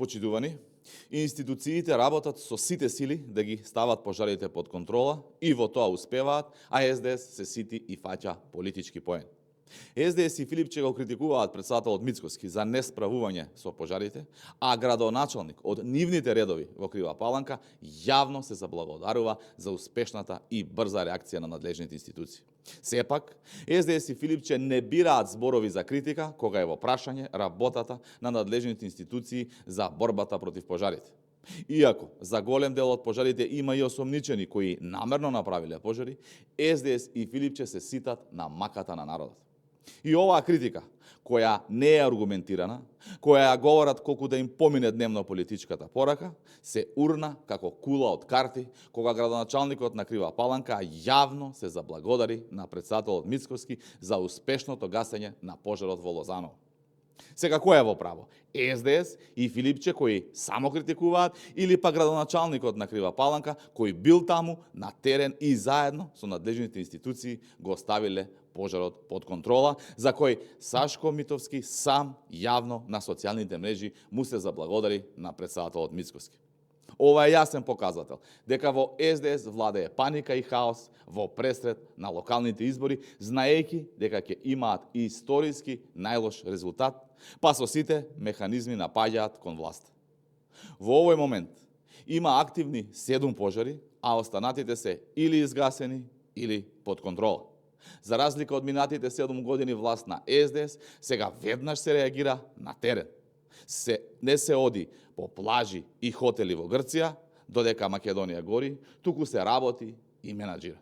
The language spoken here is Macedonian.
Почитувани, институциите работат со сите сили да ги стават пожарите под контрола и во тоа успеваат, а СДС се сити и фаќа политички поен. СДС и Филипче го критикуваат председателот Мицкоски за несправување со пожарите, а градоначалник од нивните редови во Крива Паланка јавно се заблагодарува за успешната и брза реакција на надлежните институции. Сепак, СДС и Филипче не бираат зборови за критика кога е во прашање работата на надлежните институции за борбата против пожарите. Иако за голем дел од пожарите има и осомничени кои намерно направиле пожари, СДС и Филипче се ситат на маката на народот. И оваа критика, која не е аргументирана, која ја говорат колку да им помине дневно политичката порака, се урна како кула од карти, кога градоначалникот на Крива Паланка јавно се заблагодари на председателот Мицкоски за успешното гасење на пожарот во Лозаново. Сега кој е во право? СДС и Филипче кои само критикуваат или па градоначалникот на Крива Паланка кој бил таму на терен и заедно со надлежните институции го ставиле пожарот под контрола, за кој Сашко Митовски сам јавно на социјалните мрежи му се заблагодари на председателот Мицкоски. Ова е јасен показател дека во СДС владее паника и хаос во пресред на локалните избори, знаејќи дека ќе имаат историски најлош резултат, па со сите механизми напаѓаат кон власт. Во овој момент има активни 7 пожари, а останатите се или изгасени, или под контрола. За разлика од минатите 7 години власт на СДС, сега веднаш се реагира на терен. Не се оди по плажи и хотели во Грција, додека Македонија гори, туку се работи и менаџира.